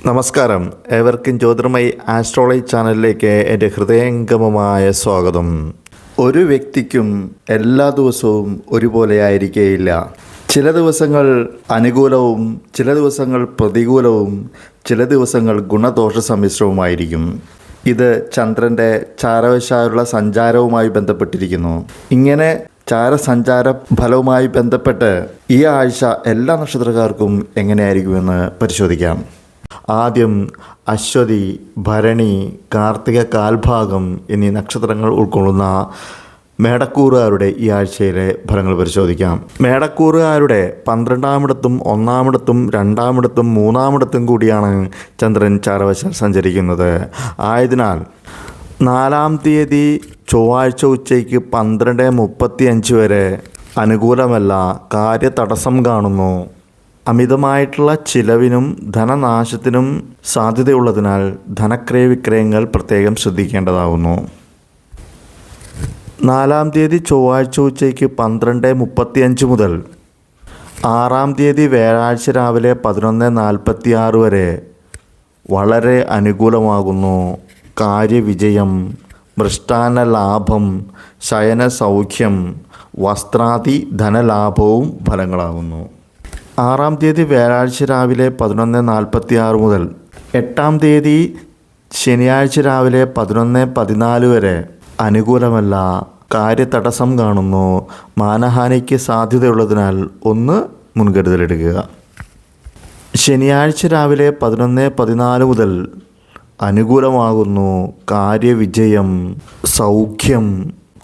നമസ്കാരം, ഏവർക്കും ജ്യോതിർമയി ആസ്ട്രോളജി ചാനലിലേക്ക് എൻ്റെ ഹൃദയംഗമമായ സ്വാഗതം. ഒരു വ്യക്തിക്കും എല്ലാ ദിവസവും ഒരുപോലെ ആയിരിക്കുകയില്ല. ചില ദിവസങ്ങൾ അനുകൂലവും ചില ദിവസങ്ങൾ പ്രതികൂലവും ചില ദിവസങ്ങൾ ഗുണദോഷ സമ്മിശ്രവുമായിരിക്കും. ഇത് ചന്ദ്രൻ്റെ ചാരവശാലുള്ള സഞ്ചാരവുമായി ബന്ധപ്പെട്ടിരിക്കുന്നു. ഇങ്ങനെ ചാരസഞ്ചാര ഫലവുമായി ബന്ധപ്പെട്ട് ഈ ആഴ്ച എല്ലാ നക്ഷത്രക്കാർക്കും എങ്ങനെയായിരിക്കുമെന്ന് പരിശോധിക്കാം. ആദ്യം അശ്വതി, ഭരണി, കാർത്തിക കാൽഭാഗം എന്നീ നക്ഷത്രങ്ങൾ ഉൾക്കൊള്ളുന്ന മേടക്കൂറുകാരുടെ ഈ ആഴ്ചയിലെ ഫലങ്ങൾ പരിശോധിക്കാം. മേടക്കൂറുകാരുടെ 12-ാമിടത്തും 1-ാമിടത്തും 2-ാമിടത്തും 3-ാമിടത്തും കൂടിയാണ് ചന്ദ്രൻ ചാരവശാൽ സഞ്ചരിക്കുന്നത്. ആയതിനാൽ 4-ാം തീയതി ചൊവ്വാഴ്ച ഉച്ചയ്ക്ക് 12:35 വരെ അനുകൂലമല്ല, കാര്യതടസ്സം കാണുന്നു. അമിതമായിട്ടുള്ള ചിലവിനും ധനനാശത്തിനും സാധ്യതയുള്ളതിനാൽ ധനക്രയ വിക്രയങ്ങൾ പ്രത്യേകം ശ്രദ്ധിക്കേണ്ടതാകുന്നു. 4-ാം തീയതി ചൊവ്വാഴ്ച ഉച്ചയ്ക്ക് 12:35 മുതൽ 6-ാം തീയതി വ്യാഴാഴ്ച രാവിലെ 11:46 വരെ വളരെ അനുകൂലമാകുന്നു. കാര്യവിജയം, മൃഷ്ടാന്ന ലാഭം, ശയന സൗഖ്യം, വസ്ത്രാദി ധനലാഭവും ഫലങ്ങളാകുന്നു. 6-ാം തീയതി വ്യാഴാഴ്ച രാവിലെ 11:46 മുതൽ 8-ാം തീയതി ശനിയാഴ്ച രാവിലെ 11:14 വരെ അനുകൂലമല്ല, കാര്യതടസ്സം കാണുന്നു. മാനഹാനിക്ക് സാധ്യതയുള്ളതിനാൽ ഒന്ന് മുൻകരുതലെടുക്കുക. ശനിയാഴ്ച രാവിലെ 11:14 മുതൽ അനുകൂലമാകുന്നു. കാര്യവിജയം, സൗഖ്യം,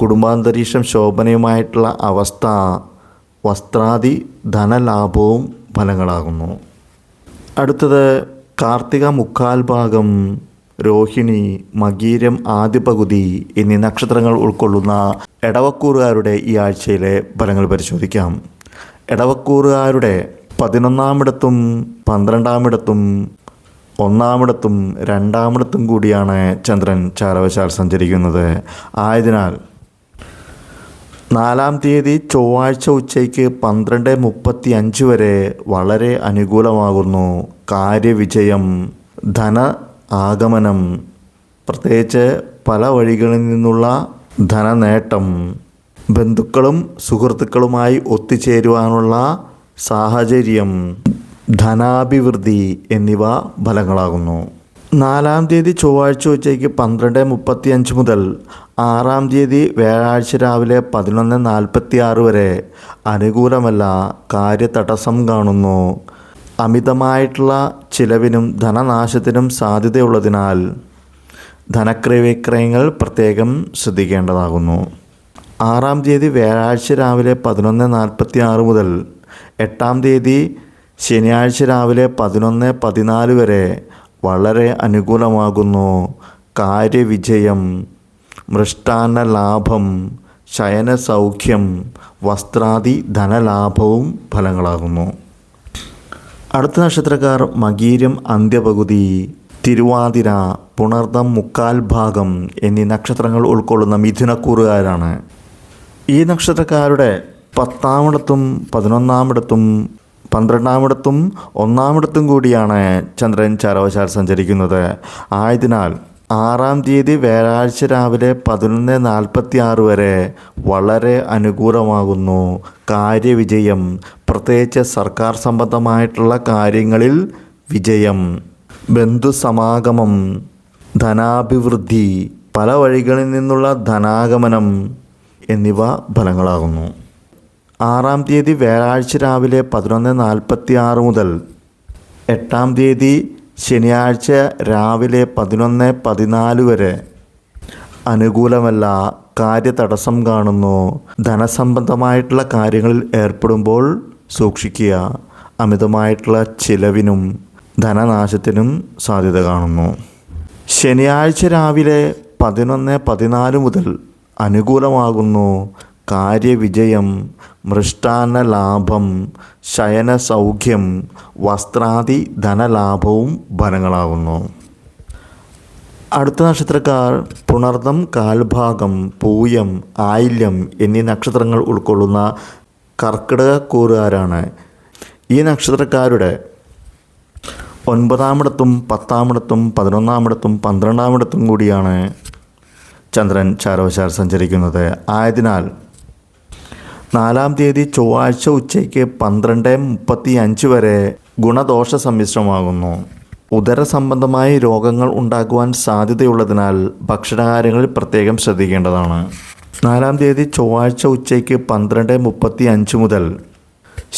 കുടുംബാന്തരീക്ഷം ശോഭനയുമായിട്ടുള്ള അവസ്ഥ, വസ്ത്രാദി ധനലാഭവും ഫലങ്ങളാകുന്നു. അടുത്തത് കാർത്തിക മുക്കാൽ ഭാഗം, രോഹിണി, മകീരം ആദ്യ പകുതി എന്നീ നക്ഷത്രങ്ങൾ ഉൾക്കൊള്ളുന്ന എടവക്കൂറുകാരുടെ ഈ ആഴ്ചയിലെ ഫലങ്ങൾ പരിശോധിക്കാം. എടവക്കൂറുകാരുടെ 11-ാമിടത്തും 12-ാമിടത്തും 1-ാമിടത്തും 2-ാമിടത്തും കൂടിയാണ് ചന്ദ്രൻ ചാരവശാൽ സഞ്ചരിക്കുന്നത്. ആയതിനാൽ 4-ാം തീയതി ചൊവ്വാഴ്ച ഉച്ചയ്ക്ക് 12:35 വരെ വളരെ അനുകൂലമാകുന്നു. കാര്യവിജയം, ധന ആഗമനം, പ്രത്യേകിച്ച് പല വഴികളിൽ നിന്നുള്ള ധനനേട്ടം, ബന്ധുക്കളും സുഹൃത്തുക്കളുമായി ഒത്തുചേരുവാനുള്ള സാഹചര്യം, ധനാഭിവൃദ്ധി എന്നിവ ഫലങ്ങളാകുന്നു. 4-ാം തീയതി ചൊവ്വാഴ്ച ഉച്ചയ്ക്ക് 12:35 മുതൽ 6-ാം തീയതി വ്യാഴാഴ്ച രാവിലെ 11:46 വരെ അനുകൂലമല്ല, കാര്യതടസ്സം കാണുന്നു. അമിതമായിട്ടുള്ള ചിലവിനും ധനനാശത്തിനും സാധ്യതയുള്ളതിനാൽ ധനക്രയ വിക്രയങ്ങൾ പ്രത്യേകം ശ്രദ്ധിക്കേണ്ടതാകുന്നു. 6-ാം തീയതി വ്യാഴാഴ്ച രാവിലെ 11:46 മുതൽ 8-ാം തീയതി ശനിയാഴ്ച രാവിലെ 11:14 വരെ വളരെ അനുകൂലമാകുന്നു. കാര്യവിജയം, മൃഷ്ടാന്ന ലാഭം, ശയന സൗഖ്യം, വസ്ത്രാദി ധനലാഭവും ഫലങ്ങളാകുന്നു. അടുത്ത നക്ഷത്രക്കാർ മകീരം അന്ത്യപകുതി, തിരുവാതിര, പുണർദം മുക്കാൽ ഭാഗം എന്നീ നക്ഷത്രങ്ങൾ ഉൾക്കൊള്ളുന്ന മിഥുനക്കൂറുകാരാണ്. ഈ നക്ഷത്രക്കാരുടെ 10-ാമിടത്തും 11-ാമിടത്തും 12-ാമിടത്തും 1-ാമിടത്തും കൂടിയാണ് ചന്ദ്രൻ ചാരവശാൽ സഞ്ചരിക്കുന്നത്. ആയതിനാൽ 6-ാം തീയതി വ്യാഴാഴ്ച രാവിലെ 11:46 വരെ വളരെ അനുകൂലമാകുന്നു. കാര്യവിജയം, പ്രത്യേകിച്ച് സർക്കാർ സംബന്ധമായിട്ടുള്ള കാര്യങ്ങളിൽ വിജയം, ബന്ധുസമാഗമം, ധനാഭിവൃദ്ധി, പല വഴികളിൽ നിന്നുള്ള ധനാഗമനം എന്നിവ ഫലങ്ങളാകുന്നു. 6-ാം തീയതി വ്യാഴാഴ്ച രാവിലെ 11:46 മുതൽ 8-ാം തീയതി ശനിയാഴ്ച രാവിലെ 11:14 വരെ അനുകൂലമല്ല, കാര്യതടസ്സം കാണുന്നു. ധനസംബന്ധമായിട്ടുള്ള കാര്യങ്ങളിൽ ഏർപ്പെടുമ്പോൾ സൂക്ഷിക്കുക. അമിതമായിട്ടുള്ള ചിലവിനും ധനനാശത്തിനും സാധ്യത കാണുന്നു. ശനിയാഴ്ച രാവിലെ 11:14 മുതൽ അനുകൂലമാകുന്നു. കാര്യവിജയം, മൃഷ്ടാന്ന ലാഭം, ശയന സൗഖ്യം, വസ്ത്രാദി ധനലാഭവും ഫലങ്ങളാകുന്നു. അടുത്ത നക്ഷത്രക്കാർ പുണർദം കാൽഭാഗം, പൂയം, ആയില്യം എന്നീ നക്ഷത്രങ്ങൾ ഉൾക്കൊള്ളുന്ന കർക്കിടക കൂറുകാരാണ്. ഈ നക്ഷത്രക്കാരുടെ ഒൻപതാമിടത്തും 10-ാമിടത്തും 11-ാമിടത്തും 12-ാമിടത്തും കൂടിയാണ് ചന്ദ്രൻ ചാരവശാൽ സഞ്ചരിക്കുന്നത്. ആയതിനാൽ 4-ാം തീയതി ചൊവ്വാഴ്ച ഉച്ചയ്ക്ക് 12:35 വരെ ഗുണദോഷ സമ്മിശ്രമാകുന്നു. ഉദര സംബന്ധമായി രോഗങ്ങൾ ഉണ്ടാകുവാൻ സാധ്യതയുള്ളതിനാൽ ഭക്ഷണകാര്യങ്ങളിൽ പ്രത്യേകം ശ്രദ്ധിക്കേണ്ടതാണ്. 4-ാം തീയതി ചൊവ്വാഴ്ച ഉച്ചയ്ക്ക് 12:35 മുതൽ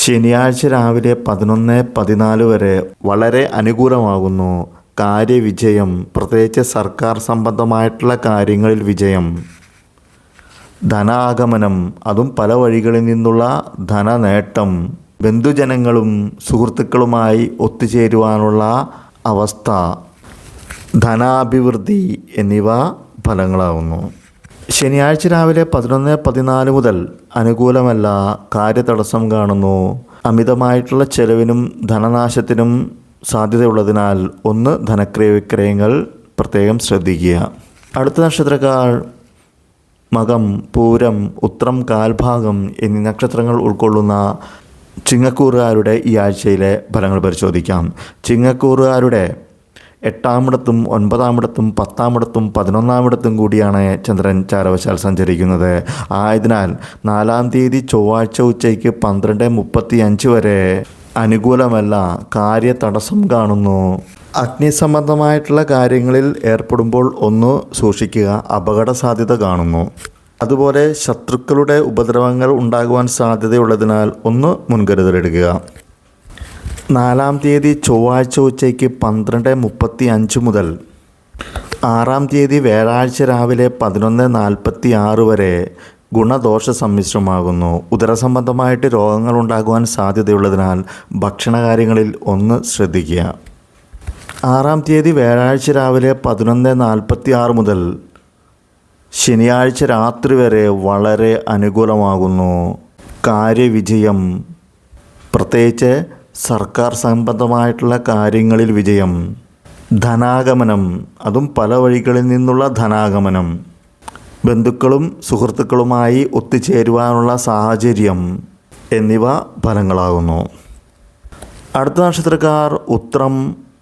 ശനിയാഴ്ച രാവിലെ 11:14 വരെ വളരെ അനുകൂലമാകുന്നു. കാര്യവിജയം, പ്രത്യേകിച്ച് സർക്കാർ സംബന്ധമായിട്ടുള്ള കാര്യങ്ങളിൽ വിജയം, ധനാഗമനം, അതും പല വഴികളിൽ നിന്നുള്ള ധനനേട്ടം, ബന്ധുജനങ്ങളും സുഹൃത്തുക്കളുമായി ഒത്തുചേരുവാനുള്ള അവസ്ഥ, ധനാഭിവൃദ്ധി എന്നിവ ഫലങ്ങളാവുന്നു. ശനിയാഴ്ച രാവിലെ 11:14 മുതൽ അനുകൂലമല്ല, കാര്യതടസ്സം കാണുന്നു. അമിതമായിട്ടുള്ള ചെലവിനും ധനനാശത്തിനും സാധ്യതയുള്ളതിനാൽ ധനക്രയ വിക്രയങ്ങൾ പ്രത്യേകം ശ്രദ്ധിക്കുക. അടുത്ത നക്ഷത്രക്കാർ മകം, പൂരം, ഉത്രം കാൽഭാഗം എന്നീ നക്ഷത്രങ്ങൾ ഉൾക്കൊള്ളുന്ന ചിങ്ങക്കൂറുകാരുടെ ഈ ആഴ്ചയിലെ ഫലങ്ങൾ പരിശോധിക്കാം. ചിങ്ങക്കൂറുകാരുടെ 8-ാമിടത്തും 9-ാമിടത്തും 10-ാമിടത്തും 11-ാമിടത്തും കൂടിയാണ് ചന്ദ്രൻ ചാരവശാൽ സഞ്ചരിക്കുന്നത്. ആയതിനാൽ 4-ാം തീയതി ചൊവ്വാഴ്ച ഉച്ചയ്ക്ക് 12:35 വരെ അനുകൂലമല്ല, കാര്യതടസ്സം കാണുന്നു. അഗ്നിസംബന്ധമായിട്ടുള്ള കാര്യങ്ങളിൽ ഏർപ്പെടുമ്പോൾ സൂക്ഷിക്കുക, അപകട സാധ്യത കാണുന്നു. അതുപോലെ ശത്രുക്കളുടെ ഉപദ്രവങ്ങൾ ഉണ്ടാകുവാൻ സാധ്യതയുള്ളതിനാൽ മുൻകരുതലെടുക്കുക. 4-ാം തീയതി ചൊവ്വാഴ്ച ഉച്ചയ്ക്ക് 12:35 മുതൽ 6-ാം തീയതി വ്യാഴാഴ്ച രാവിലെ 11:46 വരെ ഗുണദോഷ സമ്മിശ്രമാകുന്നു. ഉദരസംബന്ധമായിട്ട് രോഗങ്ങൾ ഉണ്ടാകുവാൻ സാധ്യതയുള്ളതിനാൽ ഭക്ഷണകാര്യങ്ങളിൽ ശ്രദ്ധിക്കുക. 6-ാം തീയതി വ്യാഴാഴ്ച രാവിലെ 11:46 മുതൽ ശനിയാഴ്ച രാത്രി വരെ വളരെ അനുകൂലമാകുന്നു. കാര്യവിജയം, പ്രത്യേകിച്ച് സർക്കാർ സംബന്ധമായിട്ടുള്ള കാര്യങ്ങളിൽ വിജയം, ധനാഗമനം, അതും പല വഴികളിൽ നിന്നുള്ള ധനാഗമനം, ബന്ധുക്കളും സുഹൃത്തുക്കളുമായി ഒത്തുചേരുവാനുള്ള സാഹചര്യം എന്നിവ ഫലങ്ങളാകുന്നു. അടുത്ത നക്ഷത്രക്കാർ ഉത്രം,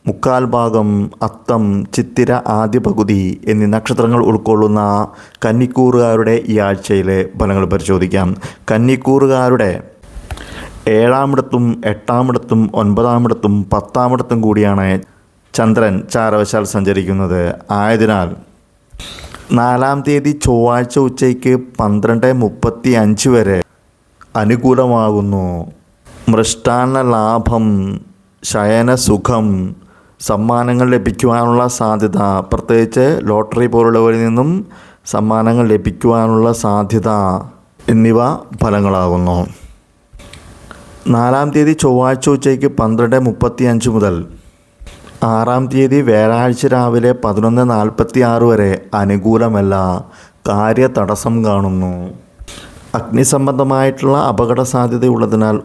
മുക്കാൽ ഭാഗം, അത്തം, ചിത്തിര ആദ്യ പകുതി എന്നീ നക്ഷത്രങ്ങൾ ഉൾക്കൊള്ളുന്ന കന്നിക്കൂറുകാരുടെ ഈ ആഴ്ചയിലെ ഫലങ്ങൾ പരിശോധിക്കാം. കന്നിക്കൂറുകാരുടെ 7-ാമിടത്തും 8-ാമിടത്തും 9-ാമിടത്തും 10-ാമിടത്തും കൂടിയാണ് ചന്ദ്രൻ ചാരവശാൽ സഞ്ചരിക്കുന്നത്. ആയതിനാൽ 4-ാം തീയതി ചൊവ്വാഴ്ച ഉച്ചയ്ക്ക് 12:35 വരെ അനുകൂലമാകുന്നു. മൃഷ്ടാന്ന ലാഭം, ശയനസുഖം, സമ്മാനങ്ങൾ ലഭിക്കുവാനുള്ള സാധ്യത, പ്രത്യേകിച്ച് ലോട്ടറി പോലുള്ളവരിൽ നിന്നും സമ്മാനങ്ങൾ ലഭിക്കുവാനുള്ള സാധ്യത എന്നിവ ഫലങ്ങളാകുന്നു. 4-ാം തീയതി ചൊവ്വാഴ്ച ഉച്ചയ്ക്ക് 12:35 മുതൽ 6-ാം തീയതി വ്യാഴാഴ്ച രാവിലെ 11:46 വരെ അനുകൂലമല്ല, കാര്യതടസ്സം കാണുന്നു. അഗ്നിസംബന്ധമായിട്ടുള്ള അപകട സാധ്യതയുള്ളതിനാൽ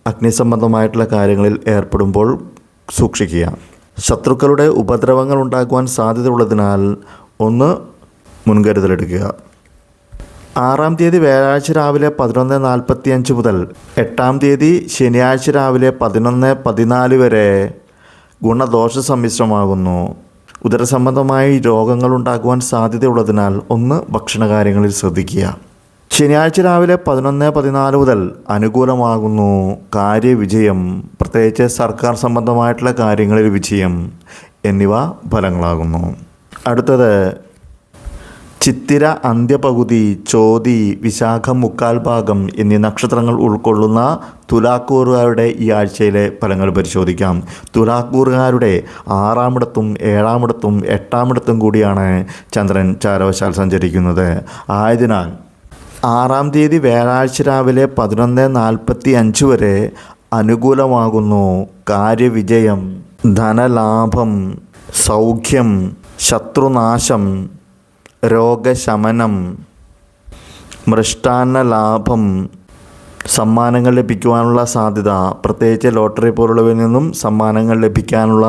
അഗ്നിസംബന്ധമായിട്ടുള്ള കാര്യങ്ങളിൽ ഏർപ്പെടുമ്പോൾ സൂക്ഷിക്കുക. ശത്രുക്കളുടെ ഉപദ്രവങ്ങൾ ഉണ്ടാക്കുവാൻ സാധ്യതയുള്ളതിനാൽ മുൻകരുതലെടുക്കുക. 6-ാം തീയതി വ്യാഴാഴ്ച രാവിലെ 11:45 മുതൽ 8-ാം തീയതി ശനിയാഴ്ച രാവിലെ 11:14 വരെ ഗുണദോഷ സമ്മിശ്രമാകുന്നു. ഉദരസംബന്ധമായി രോഗങ്ങൾ ഉണ്ടാക്കുവാൻ സാധ്യതയുള്ളതിനാൽ ഭക്ഷണകാര്യങ്ങളിൽ ശ്രദ്ധിക്കുക. ശനിയാഴ്ച രാവിലെ 11:14 മുതൽ അനുകൂലമാകുന്നു. കാര്യവിജയം, പ്രത്യേകിച്ച് സർക്കാർ സംബന്ധമായിട്ടുള്ള കാര്യങ്ങളിൽ വിജയം എന്നിവ ഫലങ്ങളാകുന്നു. അടുത്തത് ചിത്തിര അന്ത്യപകുതി, ചോതി, വിശാഖം മുക്കാൽ ഭാഗം എന്നീ നക്ഷത്രങ്ങൾ ഉൾക്കൊള്ളുന്ന തുലാക്കൂറുകാരുടെ ഈ ആഴ്ചയിലെ ഫലങ്ങൾ പരിശോധിക്കാം. തുലാക്കൂറുകാരുടെ 6-ാമിടത്തും 7-ാമിടത്തും 8-ാമിടത്തും കൂടിയാണ് ചന്ദ്രൻ ചാരവശാൽ സഞ്ചരിക്കുന്നത്. ആയതിനാൽ 6-ാം തീയതി വ്യാഴാഴ്ച രാവിലെ 11:45 വരെ അനുകൂലമാകുന്നു. കാര്യവിജയം, ധനലാഭം, സൗഖ്യം, ശത്രുനാശം, രോഗശമനം, മൃഷ്ടാന്ന ലാഭം, സമ്മാനങ്ങൾ ലഭിക്കുവാനുള്ള സാധ്യത, പ്രത്യേകിച്ച് ലോട്ടറി പോലുള്ളവയിൽ നിന്നും സമ്മാനങ്ങൾ ലഭിക്കാനുള്ള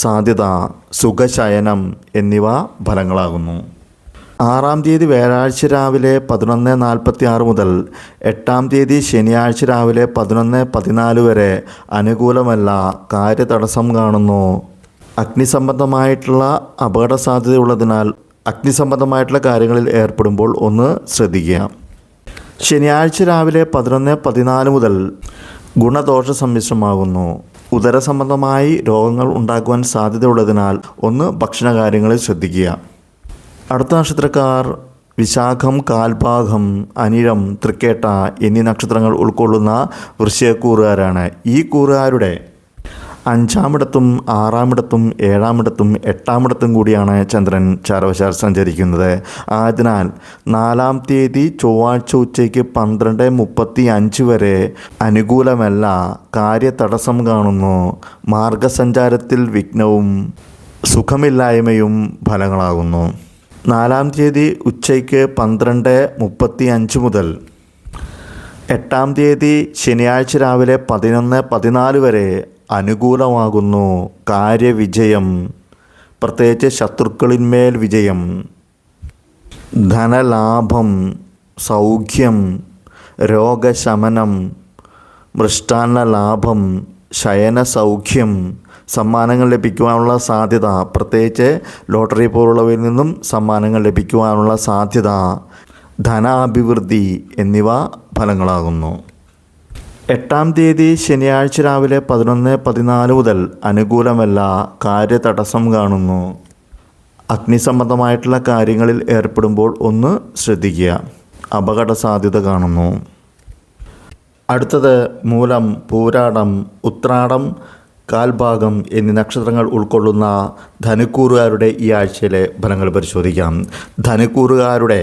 സാധ്യത, സുഖശയനം എന്നിവ ഫലങ്ങളാകുന്നു. 6-ാം തീയതി വ്യാഴാഴ്ച രാവിലെ 11:46 മുതൽ 8-ാം തീയതി ശനിയാഴ്ച രാവിലെ 11:14 വരെ അനുകൂലമല്ല, കാര്യതടസ്സം കാണുന്നു. അഗ്നിസംബന്ധമായിട്ടുള്ള അപകട സാധ്യതയുള്ളതിനാൽ അഗ്നിസംബന്ധമായിട്ടുള്ള കാര്യങ്ങളിൽ ഏർപ്പെടുമ്പോൾ ഒന്ന് ശ്രദ്ധിക്കുക. ശനിയാഴ്ച രാവിലെ 11:14 മുതൽ ഗുണദോഷ സമ്മിശ്രമാകുന്നു. ഉദരസംബന്ധമായി രോഗങ്ങൾ ഉണ്ടാക്കുവാൻ സാധ്യതയുള്ളതിനാൽ ഒന്ന് ഭക്ഷണകാര്യങ്ങളിൽ ശ്രദ്ധിക്കുക. അടുത്ത നക്ഷത്രക്കാർ വിശാഖം, കാൽഭാഗം, അനിഴം, തൃക്കേട്ട എന്നീ നക്ഷത്രങ്ങൾ ഉൾക്കൊള്ളുന്ന വൃശ്ചികക്കൂറുകാരാണ്. ഈ കൂറുകാരുടെ 5-ാമിടത്തും 6-ാമിടത്തും 7-ാമിടത്തും 8-ാമിടത്തും കൂടിയാണ് ചന്ദ്രൻ ചാരവശാൽ സഞ്ചരിക്കുന്നത്. ആയതിനാൽ 4-ാം തീയതി ചൊവ്വാഴ്ച ഉച്ചയ്ക്ക് 12:35 വരെ അനുകൂലമല്ല, കാര്യതടസ്സം കാണുന്നു. മാർഗസഞ്ചാരത്തിൽ വിഘ്നവും സുഖമില്ലായ്മയും ഫലങ്ങളാകുന്നു. 4-ാം തീയതി ഉച്ചയ്ക്ക് 12:35 മുതൽ 8-ാം തീയതി ശനിയാഴ്ച രാവിലെ 11:14 വരെ അനുകൂലമാകുന്നു. കാര്യവിജയം, പ്രത്യേകിച്ച് ശത്രുക്കളിന്മേൽ വിജയം, ധനലാഭം, സൗഖ്യം, രോഗശമനം, മൃഷ്ടാന്ന ലാഭം, ശയന സൗഖ്യം, സമ്മാനങ്ങൾ ലഭിക്കുവാനുള്ള സാധ്യത, പ്രത്യേകിച്ച് ലോട്ടറി പോലുള്ളവയിൽ നിന്നും സമ്മാനങ്ങൾ ലഭിക്കുവാനുള്ള സാധ്യത, ധനാഭിവൃദ്ധി എന്നിവ ഫലങ്ങളാകുന്നു. 8-ാം തീയതി ശനിയാഴ്ച രാവിലെ 11:14 മുതൽ അനുകൂലമല്ല, കാര്യതടസ്സം കാണുന്നു. അഗ്നിസംബന്ധമായിട്ടുള്ള കാര്യങ്ങളിൽ ഏർപ്പെടുമ്പോൾ ഒന്ന് ശ്രദ്ധിക്കുക, അപകട സാധ്യത കാണുന്നു. അടുത്തത് മൂലം, പൂരാടം, ഉത്രാടം, കാൽഭാഗം എന്നീ നക്ഷത്രങ്ങൾ ഉൾക്കൊള്ളുന്ന ധനുക്കൂറുകാരുടെ ഈ ആഴ്ചയിലെ ഫലങ്ങൾ പരിശോധിക്കാം. ധനുക്കൂറുകാരുടെ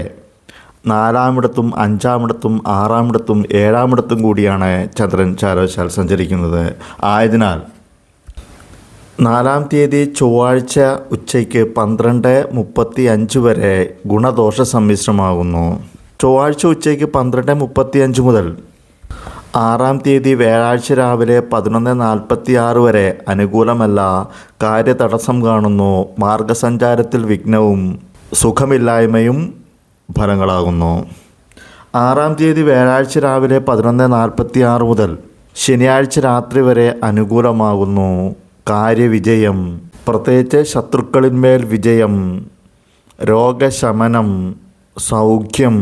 4-ാമിടത്തും 5-ാമിടത്തും 6-ാമിടത്തും 7-ാമിടത്തും കൂടിയാണ് ചന്ദ്രൻ ചാരവശാൽ സഞ്ചരിക്കുന്നത്. ആയതിനാൽ 4-ാം തീയതി ചൊവ്വാഴ്ച ഉച്ചയ്ക്ക് 12:35 വരെ ഗുണദോഷ സമ്മിശ്രമാകുന്നു. ചൊവ്വാഴ്ച ഉച്ചയ്ക്ക് 12:35 മുതൽ 6-ാം തീയതി വ്യാഴാഴ്ച രാവിലെ 11:46 വരെ അനുകൂലമല്ല, കാര്യതടസ്സം കാണുന്നു. മാർഗസഞ്ചാരത്തിൽ വിഘ്നവും സുഖമില്ലായ്മയും ഫലങ്ങളാകുന്നു. 6-ാം തീയതി വ്യാഴാഴ്ച രാവിലെ 11:46 മുതൽ ശനിയാഴ്ച രാത്രി വരെ അനുകൂലമാകുന്നു. കാര്യവിജയം, പ്രത്യേകിച്ച് ശത്രുക്കളിന്മേൽ വിജയം, രോഗശമനം, സൗഖ്യം,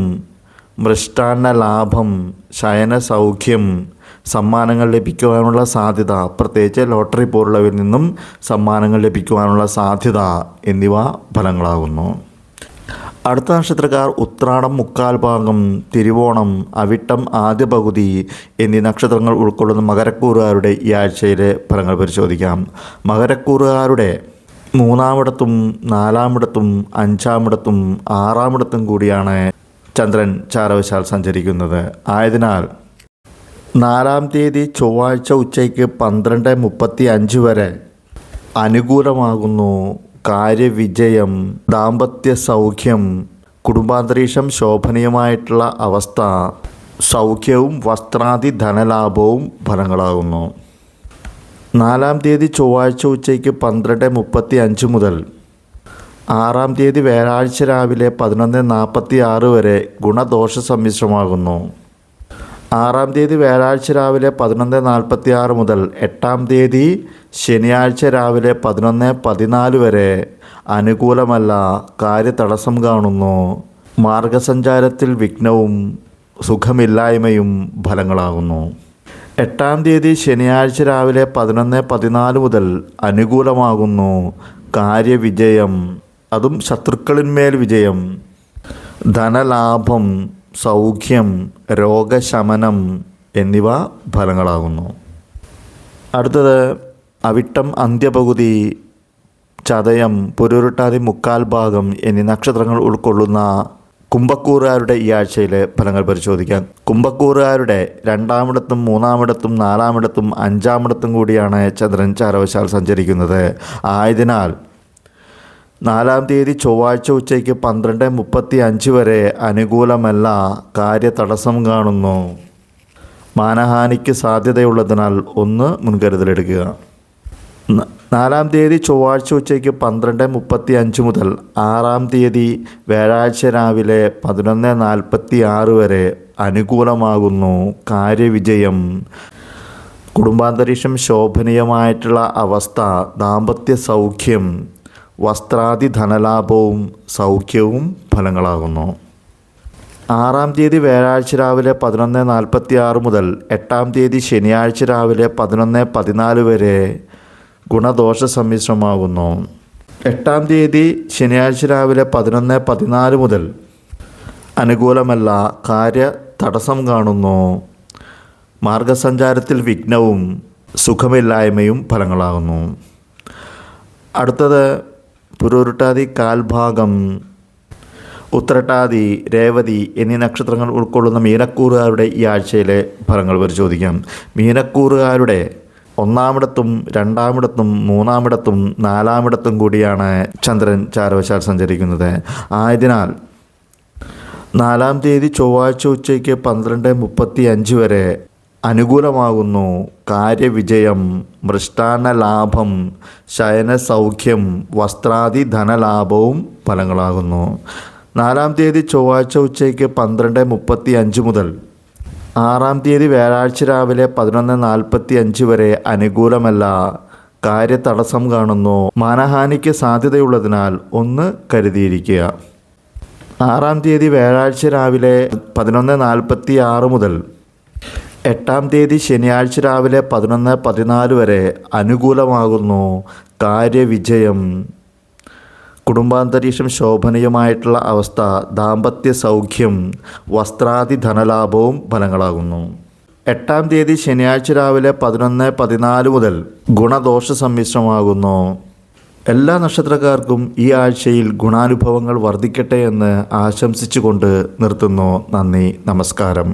മൃഷ്ടാന്ന ലാഭം, ശയന സൗഖ്യം, സമ്മാനങ്ങൾ ലഭിക്കുവാനുള്ള സാധ്യത, പ്രത്യേകിച്ച് ലോട്ടറി പോലുള്ളവയിൽ നിന്നും സമ്മാനങ്ങൾ ലഭിക്കുവാനുള്ള സാധ്യത എന്നിവ ഫലങ്ങളാകുന്നു. അടുത്ത നക്ഷത്രക്കാർ ഉത്രാടം, മുക്കാൽ ഭാഗം, തിരുവോണം, അവിട്ടം ആദ്യ പകുതി എന്നീ നക്ഷത്രങ്ങൾ ഉൾക്കൊള്ളുന്ന മകരക്കൂറുകാരുടെ ഈ ആഴ്ചയിലെ ഫലങ്ങൾ പരിശോധിക്കാം. മകരക്കൂറുകാരുടെ 3-ാമിടത്തും 4-ാമിടത്തും 5-ാമിടത്തും 6-ാമിടത്തും കൂടിയാണ് ചന്ദ്രൻ ചാരവശാൽ സഞ്ചരിക്കുന്നത്. ആയതിനാൽ 4-ാം തീയതി ചൊവ്വാഴ്ച ഉച്ചയ്ക്ക് 12:35 വരെ അനുകൂലമാകുന്നു. കാര്യവിജയം, ദാമ്പത്യ സൗഖ്യം, കുടുംബാന്തരീക്ഷം ശോഭനീയമായിട്ടുള്ള അവസ്ഥ, സൗഖ്യവും വസ്ത്രാദി ധനലാഭവും ഫലങ്ങളാകുന്നു. 4-ാം തീയതി ചൊവ്വാഴ്ച ഉച്ചയ്ക്ക് 12:35 മുതൽ 6-ാം തീയതി വ്യാഴാഴ്ച രാവിലെ 11:46 വരെ ഗുണദോഷ സമ്മിശ്രമാകുന്നു. 6-ാം തീയതി വ്യാഴാഴ്ച രാവിലെ 11:46 മുതൽ 8-ാം തീയതി ശനിയാഴ്ച രാവിലെ 11:14 വരെ അനുകൂലമല്ല, കാര്യതടസ്സം കാണുന്നു. മാർഗസഞ്ചാരത്തിൽ വിഘ്നവും സുഖമില്ലായ്മയും ഫലങ്ങളാകുന്നു. 8-ാം തീയതി ശനിയാഴ്ച രാവിലെ 11:14 മുതൽ അനുകൂലമാകുന്നു. കാര്യവിജയം, അതും ശത്രുക്കളിന്മേൽ വിജയം, ധനലാഭം, സൗഖ്യം, രോഗശമനം എന്നിവ ഫലങ്ങളാകുന്നു. അടുത്തത് അവിട്ടം അന്ത്യപകുതി, ചതയം, പുരുരുട്ടാതി മുക്കാൽ ഭാഗം എന്നീ നക്ഷത്രങ്ങൾ ഉൾക്കൊള്ളുന്ന കുംഭക്കൂറുകാരുടെ ഈ ആഴ്ചയിലെ ഫലങ്ങൾ പരിശോധിക്കാം. കുംഭക്കൂറുകാരുടെ 2-ാമിടത്തും 3-ാമിടത്തും 4-ാമിടത്തും 5-ാമിടത്തും കൂടിയാണ് ചന്ദ്രൻ ചാരവശാൽ സഞ്ചരിക്കുന്നത്. ആയതിനാൽ 4-ാം തീയതി ചൊവ്വാഴ്ച ഉച്ചയ്ക്ക് 12:35 വരെ അനുകൂലമല്ല, കാര്യതടസ്സം കാണുന്നു. മാനഹാനിക്ക് സാധ്യതയുള്ളതിനാൽ ഒന്ന് മുൻകരുതലെടുക്കുക. 4-ാം തീയതി ചൊവ്വാഴ്ച ഉച്ചയ്ക്ക് 12:35 മുതൽ 6-ാം തീയതി വ്യാഴാഴ്ച രാവിലെ 11:46 വരെ അനുകൂലമാകുന്നു. കാര്യവിജയം. കുടുംബാന്തരീക്ഷം ശോഭനീയമായിട്ടുള്ള അവസ്ഥ. ദാമ്പത്യ സൗഖ്യം. വസ്ത്രാദി ധനലാഭവും സൗഖ്യവും ഫലങ്ങളാകുന്നു. 6-ാം തീയതി വ്യാഴാഴ്ച രാവിലെ 11:46 മുതൽ 8-ാം തീയതി ശനിയാഴ്ച രാവിലെ 11:14 വരെ ഗുണദോഷ സമ്മിശ്രമാകുന്നു. 8-ാം തീയതി ശനിയാഴ്ച രാവിലെ 11:14 മുതൽ അനുകൂലമല്ല. കാര്യ തടസ്സം കാണുന്നു. മാർഗസഞ്ചാരത്തിൽ വിഘ്നവും സുഖമില്ലായ്മയും ഫലങ്ങളാകുന്നു. അടുത്തത് പുരുരുട്ടാതി കാൽഭാഗം, ഉത്രട്ടാതി, രേവതി എന്നീ നക്ഷത്രങ്ങൾ ഉൾക്കൊള്ളുന്ന മീനക്കൂറുകാരുടെ ഈ ആഴ്ചയിലെ ഫലങ്ങൾ പരിശോധിക്കാം. മീനക്കൂറുകാരുടെ 1-ാമിടത്തും 2-ാമിടത്തും 3-ാമിടത്തും 4-ാമിടത്തും കൂടിയാണ് ചന്ദ്രൻ ചാരവശാൽ സഞ്ചരിക്കുന്നത്. ആയതിനാൽ 4-ാം തീയതി ചൊവ്വാഴ്ച ഉച്ചയ്ക്ക് 12:35 വരെ അനുകൂലമാകുന്നു. കാര്യവിജയം, മൃഷ്ടാന്ന ലാഭം, ശയനസൗഖ്യം, വസ്ത്രാദി ധനലാഭവും ഫലങ്ങളാകുന്നു. 4-ാം തീയതി ചൊവ്വാഴ്ച ഉച്ചയ്ക്ക് 12:35 മുതൽ 6-ാം തീയതി വ്യാഴാഴ്ച രാവിലെ 11:45 വരെ അനുകൂലമല്ല. കാര്യതടസ്സം കാണുന്നു. മാനഹാനിക്ക് സാധ്യതയുള്ളതിനാൽ ഒന്ന് കരുതിയിരിക്കുക. 6-ാം തീയതി വ്യാഴാഴ്ച രാവിലെ 11:46 മുതൽ 8-ാം തീയതി ശനിയാഴ്ച രാവിലെ 11:14 വരെ അനുകൂലമാകുന്നു. കാര്യവിജയം. കുടുംബാന്തരീക്ഷം ശോഭനീയമായിട്ടുള്ള അവസ്ഥ. ദാമ്പത്യ സൗഖ്യം. വസ്ത്രാദി ധനലാഭവും ഫലങ്ങളാകുന്നു. 8-ാം തീയതി ശനിയാഴ്ച രാവിലെ 11:14 മുതൽ ഗുണദോഷ സമ്മിശ്രമാകുന്നു. എല്ലാ നക്ഷത്രക്കാർക്കും ഈ ആഴ്ചയിൽ ഗുണാനുഭവങ്ങൾ വർദ്ധിക്കട്ടെ എന്ന് ആശംസിച്ചുകൊണ്ട് നിർത്തുന്നു. നന്ദി, നമസ്കാരം.